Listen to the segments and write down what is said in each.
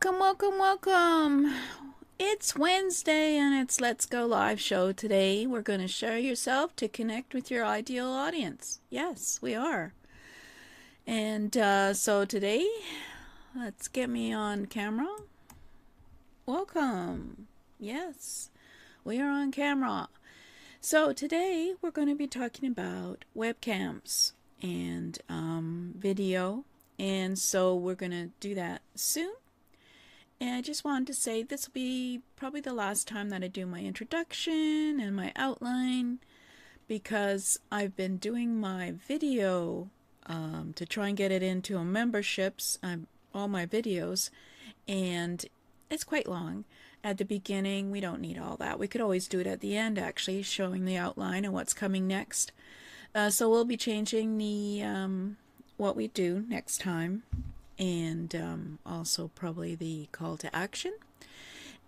Welcome, welcome, welcome. It's Wednesday and it's Let's Go Live show today. We're going to share yourself to connect with your ideal audience. Yes, we are. And so today, let's get me on camera. Welcome. Yes, we are on camera. So today we're going to be talking about webcams and video. And so we're going to do that soon. And I just wanted to say this will be probably the last time that I do my introduction and my outline, because I've been doing my video to try and get it into a memberships, all my videos, and it's quite long. At the beginning, we don't need all that. We could always do it at the end, actually, showing the outline and what's coming next. So we'll be changing the what we do next time, and also probably the call to action.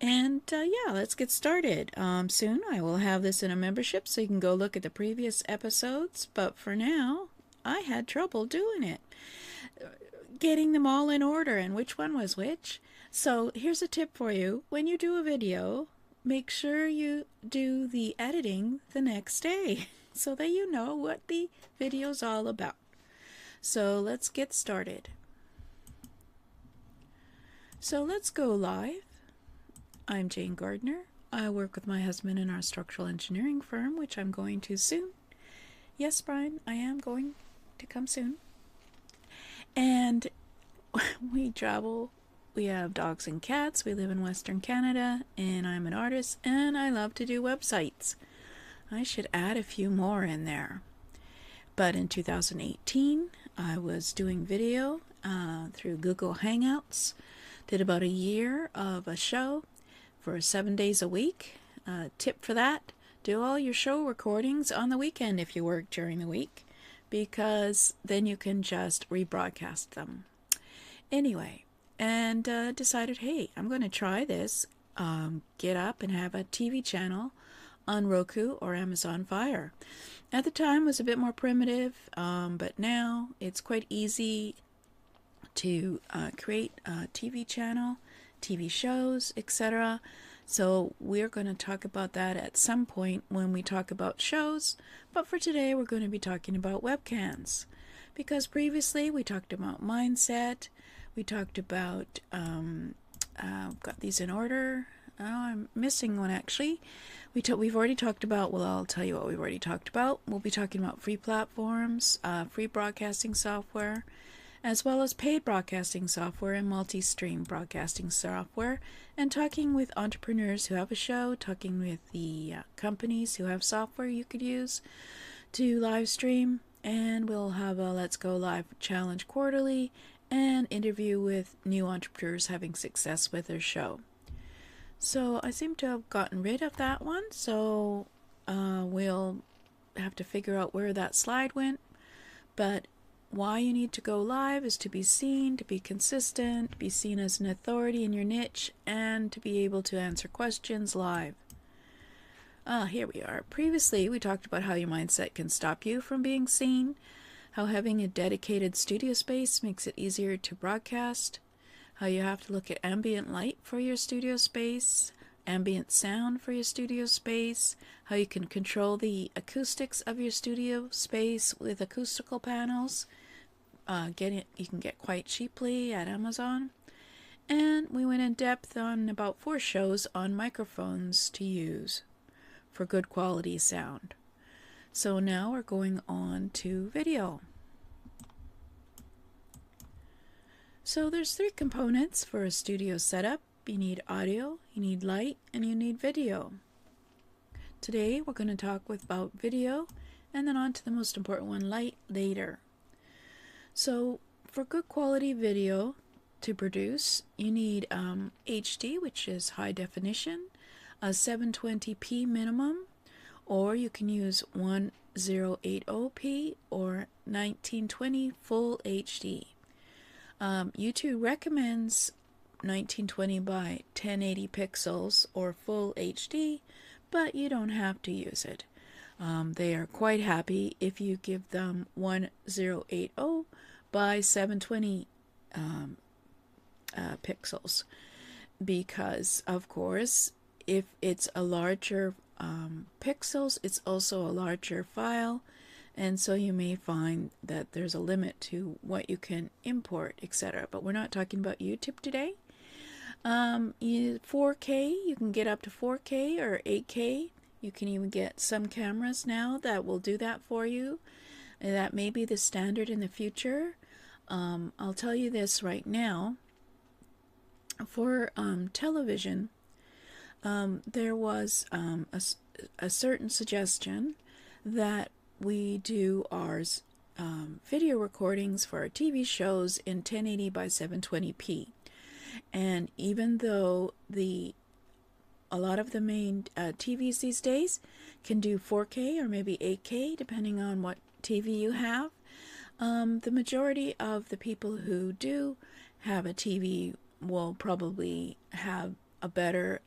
And yeah, let's get started. Soon I will have this in a membership so you can go look at the previous episodes, but for now I had trouble doing it, getting them all in order and which one was which. So here's a tip for you: when you do a video, make sure you do the editing the next day so that you know what the video's all about. So let's get started. So let's go live. I'm Jane Gardner. I work with my husband in our structural engineering firm, which I'm going to soon. Yes, Brian, I am going to come soon. And we travel. We have dogs and cats. We live in Western Canada, and I'm an artist, and I love to do websites. I should add a few more in there. But in 2018, I was doing video through Google Hangouts. Did about a year of a show for 7 days a week. Tip for that: do all your show recordings on the weekend if you work during the week, because then you can just rebroadcast them. Anyway, and decided, hey, I'm going to try this. Get up and have a TV channel on Roku or Amazon Fire. At the time it was a bit more primitive, but now it's quite easy to create a TV channel, TV shows, etc. So we're going to talk about that at some point when we talk about shows, but for today we're going to be talking about webcams, because previously we talked about mindset, we talked about, got these in order. Oh, I'm missing one actually. We've already talked about, well, I'll tell you what we've already talked about. We'll be talking about free platforms, free broadcasting software, as well as paid broadcasting software and multi-stream broadcasting software, and talking with entrepreneurs who have a show, talking with the companies who have software you could use to live stream, and we'll have a Let's Go Live challenge quarterly and interview with new entrepreneurs having success with their show. So I seem to have gotten rid of that one, so we'll have to figure out where that slide went. But why you need to go live is to be seen, to be consistent, be seen as an authority in your niche, and to be able to answer questions live. Here we are. Previously, we talked about how your mindset can stop you from being seen, how having a dedicated studio space makes it easier to broadcast, how you have to look at ambient light for your studio space, ambient sound for your studio space, how you can control the acoustics of your studio space with acoustical panels. You can get quite cheaply at Amazon. And we went in depth on about 4 shows on microphones to use for good quality sound. So now we're going on to video. So there's 3 components for a studio setup. You need audio, you need light, and you need video. Today we're going to talk about video, and then on to the most important one, light, later. So for good quality video to produce, you need HD, which is high definition, a 720p minimum, or you can use 1080p or 1920 full HD. YouTube recommends 1920 by 1080 pixels or full HD, but you don't have to use it. They are quite happy if you give them 1080 by 720 pixels. because, of course, if it's a larger pixels, it's also a larger file, and so you may find that there's a limit to what you can import, etc. But we're not talking about YouTube today. 4K, you can get up to 4K or 8K. You can even get some cameras now that will do that for you. And that may be the standard in the future. I'll tell you this right now. For television, there was a certain suggestion that we do our video recordings for our TV shows in 1080 by 720p. And even though a lot of the main TVs these days can do 4K or maybe 8K, depending on what TV you have, the majority of the people who do have a TV will probably have a better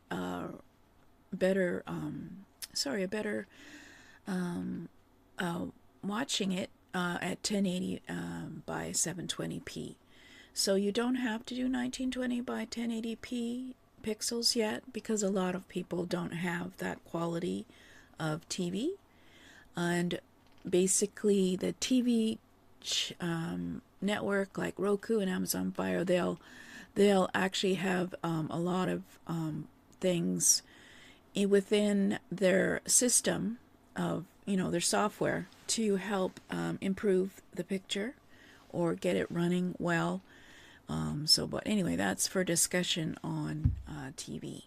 watching it at 1080 by 720p. So you don't have to do 1920 by 1080p pixels yet, because a lot of people don't have that quality of TV. And basically the TV network like Roku and Amazon Fire, they'll actually have a lot of things within their system of, their software to help improve the picture or get it running well. But anyway, that's for discussion on TV.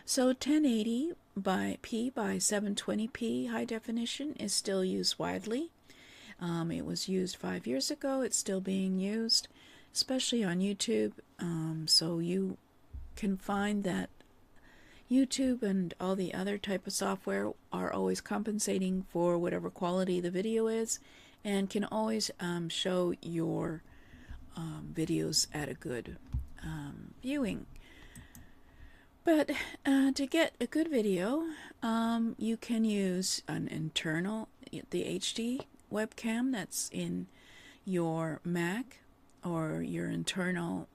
So 1080 by 720p high definition is still used widely. It was used 5 years ago. It's still being used, especially on YouTube. So you can find that YouTube and all the other type of software are always compensating for whatever quality the video is, and can always show your videos at a good viewing. But to get a good video, you can use an internal, the HD webcam that's in your Mac, or your internal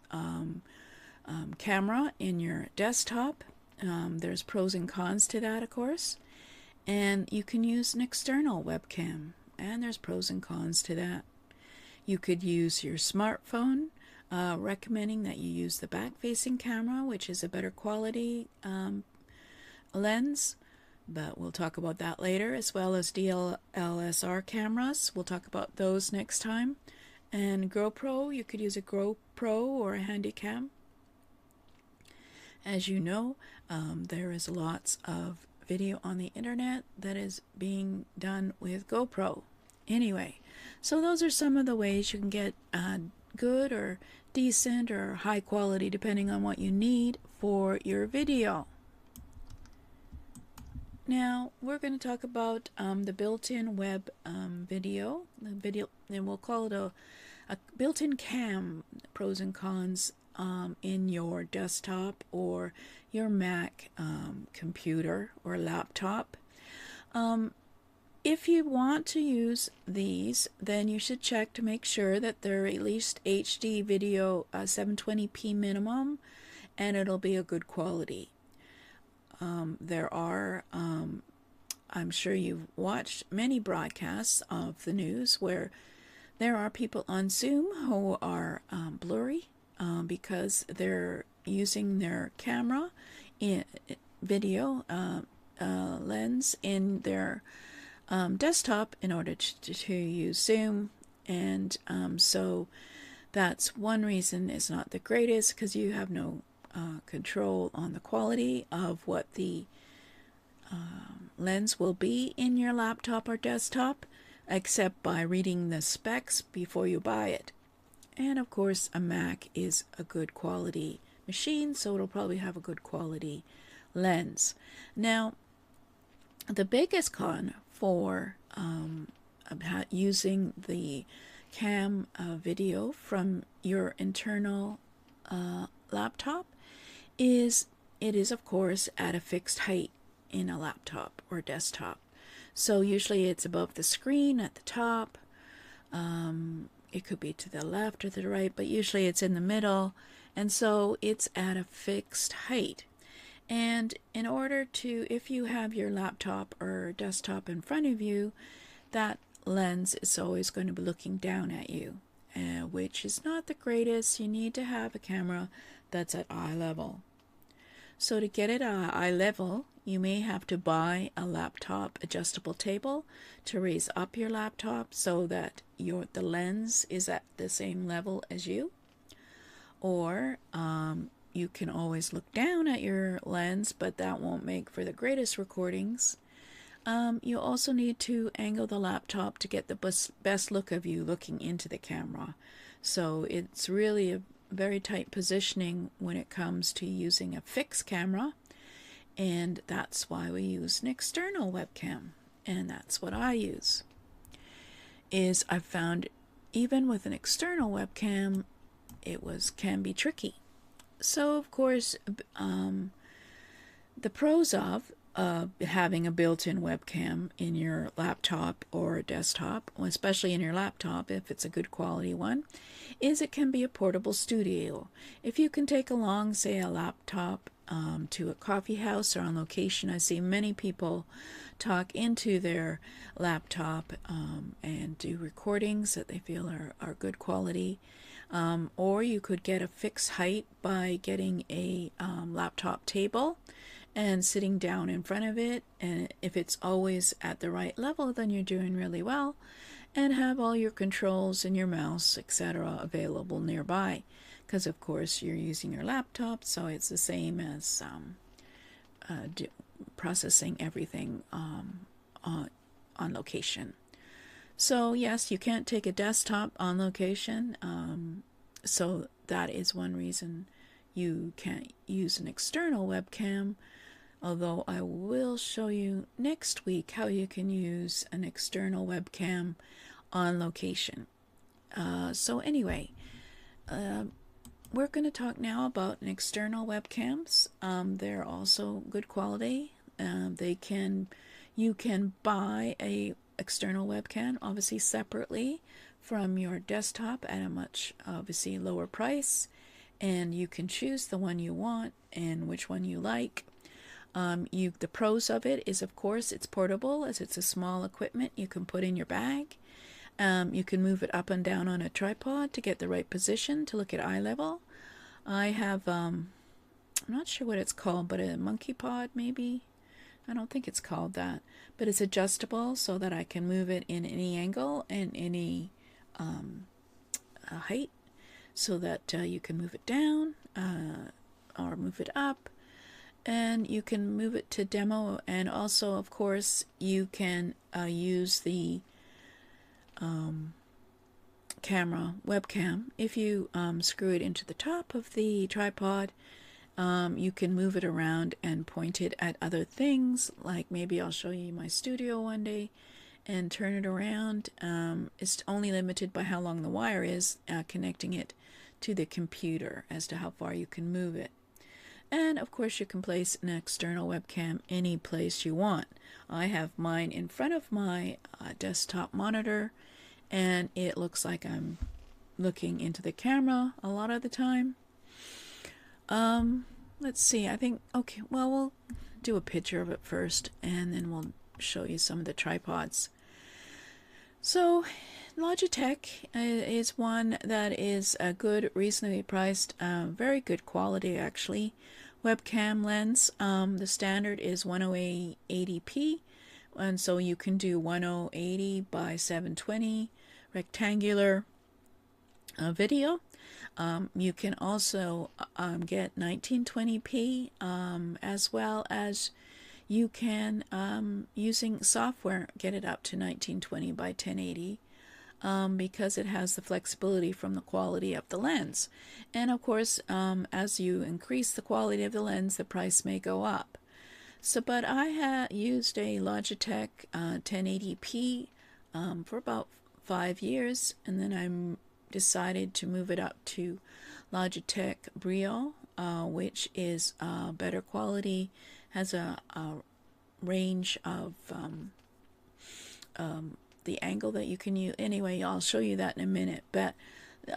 camera in your desktop. There's pros and cons to that, of course. And you can use an external webcam, and there's pros and cons to that. You could use your smartphone, recommending that you use the back-facing camera, which is a better quality lens, but we'll talk about that later, as well as DSLR cameras. We'll talk about those next time. And GoPro, you could use a GoPro or a Handycam. As you know, there is lots of video on the internet that is being done with GoPro. Anyway, so those are some of the ways you can get good or decent or high quality, depending on what you need for your video. Now we're going to talk about the built-in web video, and we'll call it a built-in cam, pros and cons in your desktop or your Mac computer or laptop. If you want to use these, then you should check to make sure that they're at least HD video, 720p minimum, and it'll be a good quality. There are, I'm sure you've watched many broadcasts of the news where there are people on Zoom who are blurry because they're using their camera video lens in their desktop in order to use Zoom, and so that's one reason it's not the greatest, because you have no control on the quality of what the lens will be in your laptop or desktop, except by reading the specs before you buy it. And of course, a Mac is a good quality machine, so it'll probably have a good quality lens. Now, the biggest con for using the cam video from your internal laptop is it is, of course, at a fixed height in a laptop or desktop. So usually it's above the screen at the top. it could be to the left or to the right, but usually it's in the middle, and so it's at a fixed height. And in order to, if you have your laptop or desktop in front of you, that lens is always going to be looking down at you, which is not the greatest. You need to have a camera that's at eye level. So to get it at eye level, you may have to buy a laptop adjustable table to raise up your laptop so that the lens is at the same level as you. Or you can always look down at your lens, but that won't make for the greatest recordings. You also need to angle the laptop to get the best look of you looking into the camera. So it's really a very tight positioning when it comes to using a fixed camera, and that's why we use an external webcam, and that's what I use. I've found even with an external webcam, can be tricky. So of course, the pros of having a built-in webcam in your laptop or desktop, especially in your laptop if it's a good quality one, is it can be a portable studio. If you can take along, say, a laptop to a coffee house or on location, I see many people talk into their laptop and do recordings that they feel are good quality. Or you could get a fixed height by getting a laptop table and sitting down in front of it, and if it's always at the right level, then you're doing really well, and have all your controls and your mouse, etc. available nearby, because of course you're using your laptop, so it's the same as processing everything on location. So yes, you can't take a desktop on location, so that is one reason you can't use an external webcam, although I will show you next week how you can use an external webcam on location. So anyway, we're going to talk now about an external webcams. They're also good quality. You can buy a external webcam, obviously separately from your desktop at a much obviously lower price, and you can choose the one you want and which one you like. The pros of it is, of course, it's portable, as it's a small equipment you can put in your bag. You can move it up and down on a tripod to get the right position to look at eye level. I have, I'm not sure what it's called, but a monkey pod maybe. I don't think it's called that, but it's adjustable so that I can move it in any angle and any height, so that you can move it down or move it up, and you can move it to demo, and also of course you can use the webcam. If you screw it into the top of the tripod, you can move it around and point it at other things, like maybe I'll show you my studio one day, and turn it around. It's only limited by how long the wire is connecting it to the computer as to how far you can move it. And of course you can place an external webcam any place you want. I have mine in front of my desktop monitor, and it looks like I'm looking into the camera a lot of the time. Let's see, I think, okay, well, we'll do a picture of it first, and then we'll show you some of the tripods. So Logitech is one that is a good, reasonably priced, very good quality actually, webcam lens. The standard is 1080p, and so you can do 1080 by 720 rectangular video. You can also get 1920p, as well as you can, using software, get it up to 1920 by 1080, because it has the flexibility from the quality of the lens. And of course, as you increase the quality of the lens, the price may go up. So, but I used a Logitech 1080p for about 5 years, and then I decided to move it up to Logitech Brio, which is better quality, has a range of the angle that you can use. Anyway, I'll show you that in a minute. But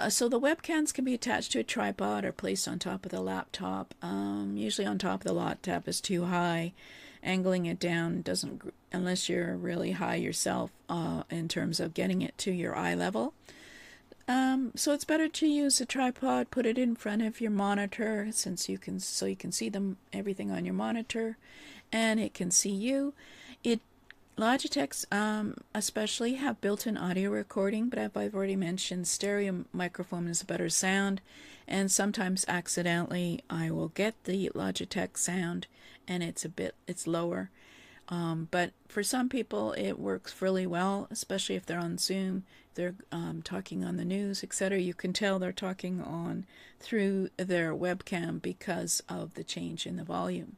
so the webcams can be attached to a tripod or placed on top of the laptop. Usually on top of the laptop is too high. Angling it down doesn't, unless you're really high yourself in terms of getting it to your eye level. So it's better to use a tripod, put it in front of your monitor, since you can see everything on your monitor, and it can see you. Logitech's especially have built-in audio recording, but I've already mentioned stereo microphone is a better sound, and sometimes accidentally I will get the Logitech sound and it's lower. But for some people it works really well, especially if they're on Zoom, they're talking on the news, etc. You can tell they're talking on through their webcam because of the change in the volume.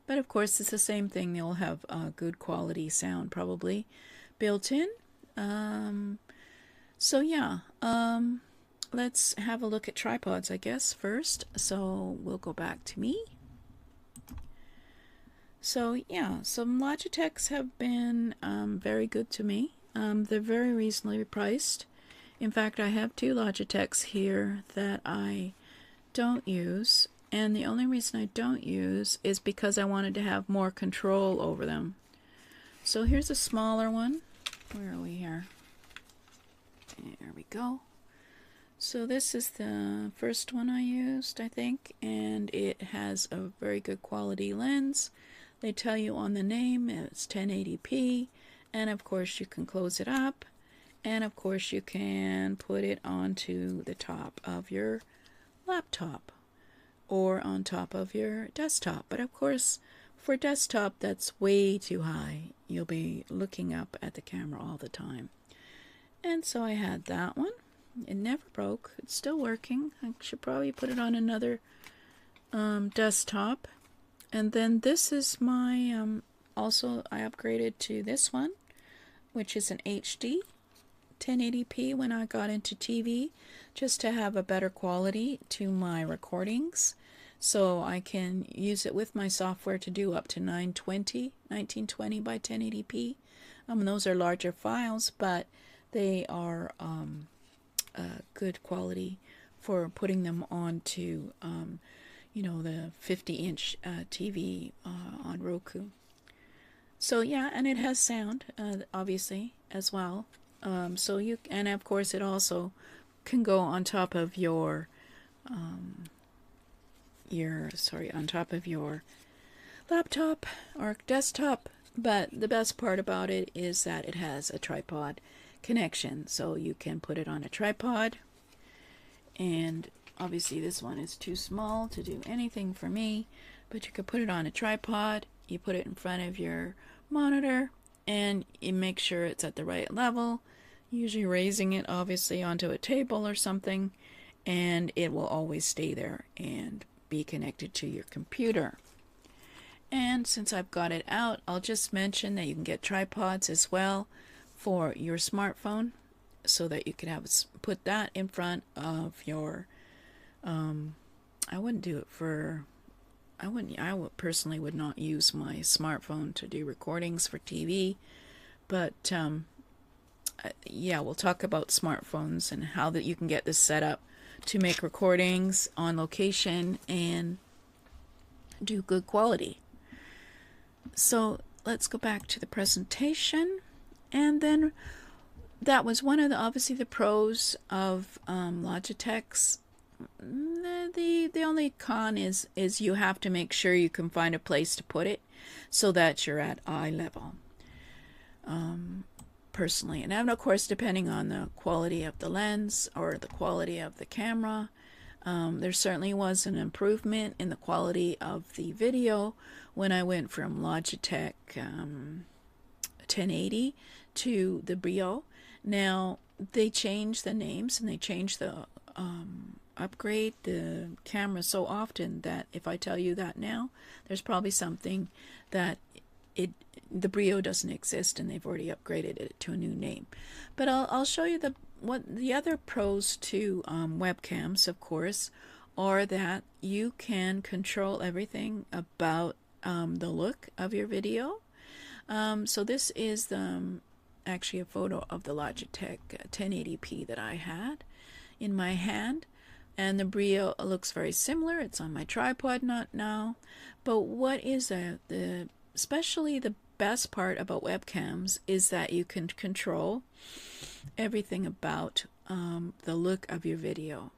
But of course it's the same thing. They'll have good quality sound probably built in. So yeah, let's have a look at tripods, I guess, first. So we'll go back to me. So yeah, some Logitechs have been very good to me. They're very reasonably priced. In fact, I have two Logitechs here that I don't use, and the only reason I don't use is because I wanted to have more control over them. So here's a smaller one. Where are we here? There we go. So this is the first one I used, I think, and it has a very good quality lens. They tell you on the name it's 1080p, and of course you can close it up, and of course you can put it onto the top of your laptop or on top of your desktop. But of course for desktop that's way too high. You'll be looking up at the camera all the time. And so I had that one. It never broke. It's still working. I should probably put it on another desktop. And then this is my also I upgraded to this one, which is an HD 1080p when I got into TV, just to have a better quality to my recordings. So I can use it with my software to do up to 1920 by 1080p. Those are larger files, but they are good quality for putting them onto the 50-inch TV on Roku. So yeah, and it has sound obviously as well. So you, and of course it also can go on top of your on top of your laptop or desktop. But the best part about it is that it has a tripod connection, so you can put it on a tripod. And obviously this one is too small to do anything for me, but you could put it on a tripod. You put it in front of your monitor and you make sure it's at the right level, usually raising it obviously onto a table or something, and it will always stay there and be connected to your computer. And since I've got it out, I'll just mention that you can get tripods as well for your smartphone, so that you can put that in front of your I personally would not use my smartphone to do recordings for TV, but yeah, we'll talk about smartphones and how that you can get this set up to make recordings on location and do good quality. So let's go back to the presentation, and then that was one of the obviously the pros of Logitech's. The only con is you have to make sure you can find a place to put it so that you're at eye level. Personally, and of course depending on the quality of the lens or the quality of the camera, there certainly was an improvement in the quality of the video when I went from Logitech 1080 to the Brio. Now they changed the names and they changed the upgrade the camera so often that if I tell you that now, there's probably something that the Brio doesn't exist and they've already upgraded it to a new name. But I'll show you the other pros to webcams, of course, are that you can control everything about the look of your video. So this is the actually a photo of the Logitech 1080p that I had in my hand. And the Brio looks very similar. It's on my tripod not now. But what is the especially the best part about webcams is that you can control everything about the look of your video.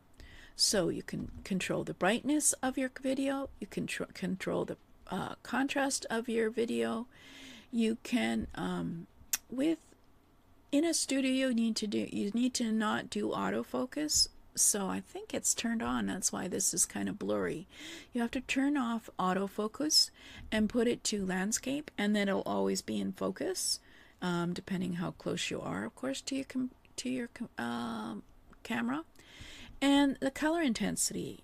So you can control the brightness of your video. You can control the contrast of your video. You can in a studio you need to not do autofocus. So I think it's turned on. That's why this is kind of blurry. You have to turn off autofocus and put it to landscape, and then it'll always be in focus, depending how close you are, of course, to your camera. And the color intensity,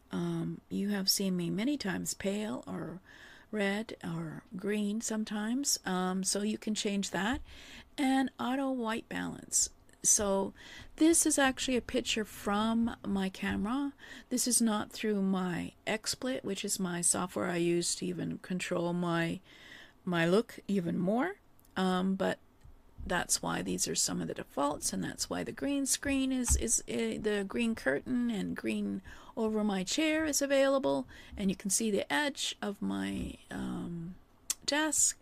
you have seen me many times pale or red or green sometimes, so you can change that. And auto white balance. So this is actually a picture from my camera. This is not through my XSplit, which is my software I use to even control my look even more. But that's why these are some of the defaults, and that's why the green screen is the green curtain and green over my chair is available, and you can see the edge of my desk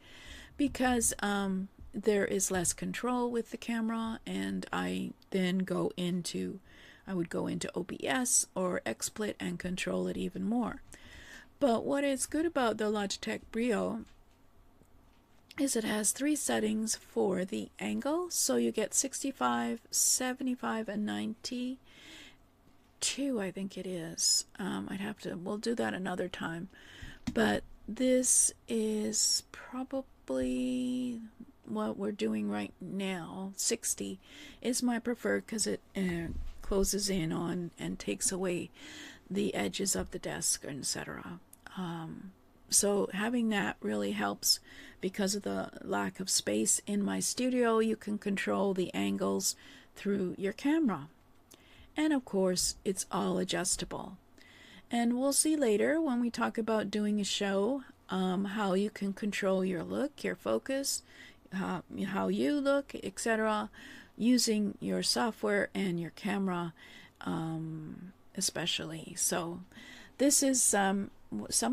because there is less control with the camera, and I then I would go into OBS or XSplit and control it even more. But what is good about the Logitech Brio is it has 3 settings for the angle, so you get 65, 75, and 92, I think it is. We'll do that another time. But this is probably what we're doing right now. 60 is my preferred because it closes in on and takes away the edges of the desk, etc. So having that really helps because of the lack of space in my studio. You can control the angles through your camera, and of course it's all adjustable. And we'll see later when we talk about doing a show how you can control your look, your focus, how you look, etc., using your software and your camera especially. So this is some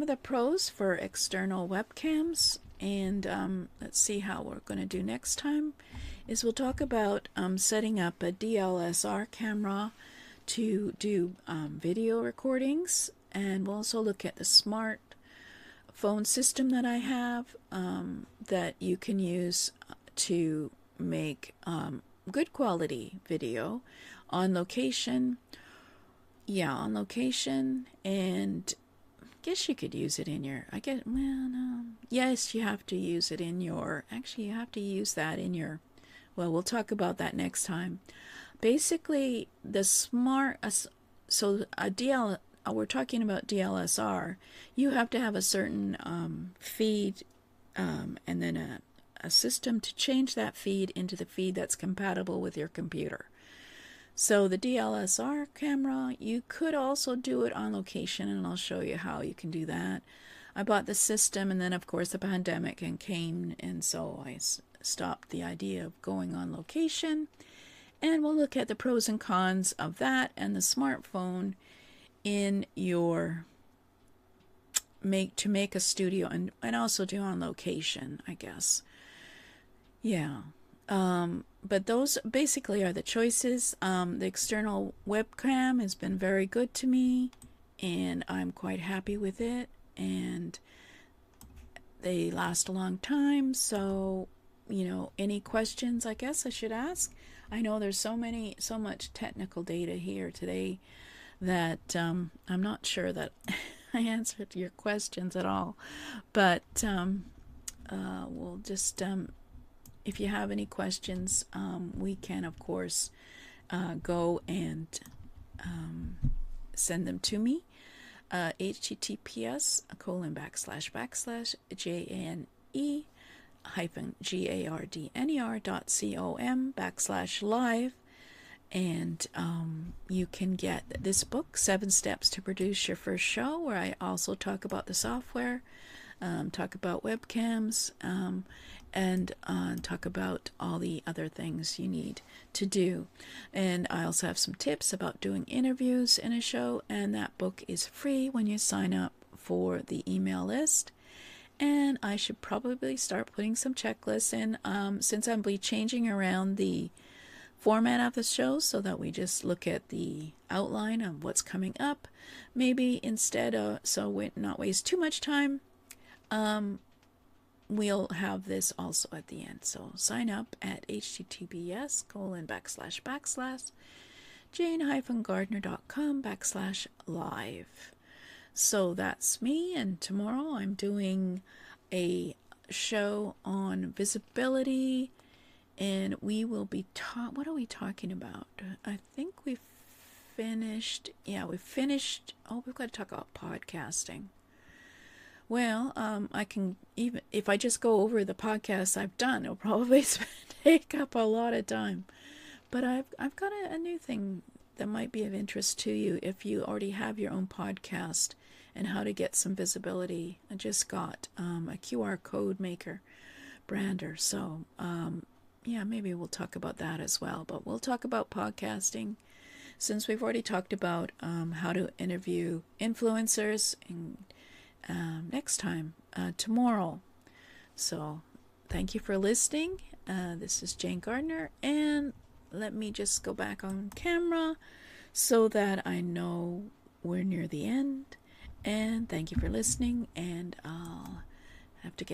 of the pros for external webcams, and let's see how we're going to do next time is we'll talk about setting up a DSLR camera to do video recordings, and we'll also look at the smart phone system that I have that you can use to make good quality video on location. Yeah, on location, and I guess you could use it in your, yes, you have to use it in your, actually you have to use that in your, well, we'll talk about that next time. Basically, the smart, so we're talking about DSLR, you have to have a certain feed and then a system to change that feed into the feed that's compatible with your computer. So the DSLR camera, you could also do it on location, and I'll show you how you can do that. I bought the system, and then of course the pandemic came, and so I stopped the idea of going on location. And we'll look at the pros and cons of that and the smartphone in your to make a studio and also do on location, I guess. Yeah. But those basically are the choices. The external webcam has been very good to me, and I'm quite happy with it, and they last a long time. So, any questions I guess I should ask. I know there's so much technical data here today that I'm not sure that I answered your questions at all, but we'll just if you have any questions, we can, of course, go and send them to me. https://jane-gardner.com/live, and you can get this book, 7 Steps to Produce Your First Show, where I also talk about the software talk about webcams, and talk about all the other things you need to do. And I also have some tips about doing interviews in a show, and that book is free when you sign up for the email list. And I should probably start putting some checklists in, since I'll be changing around the format of the show so that we just look at the outline of what's coming up. Maybe instead of, so we not waste too much time, we'll have this also at the end. So sign up at https://jane-gardner.com/live. So that's me, and tomorrow I'm doing a show on visibility, and we will be what are we talking about? I think we finished. Oh, we've got to talk about podcasting. Well, I can, even if I just go over the podcasts I've done, it'll probably take up a lot of time. But I've got a new thing that might be of interest to you if you already have your own podcast, and how to get some visibility. I just got a QR code maker, brander. So yeah, maybe we'll talk about that as well. But we'll talk about podcasting, since we've already talked about how to interview influencers, and next time, tomorrow. So thank you for listening. This is Jane Gardner, and let me just go back on camera so that I know we're near the end. And thank you for listening, and I'll have to get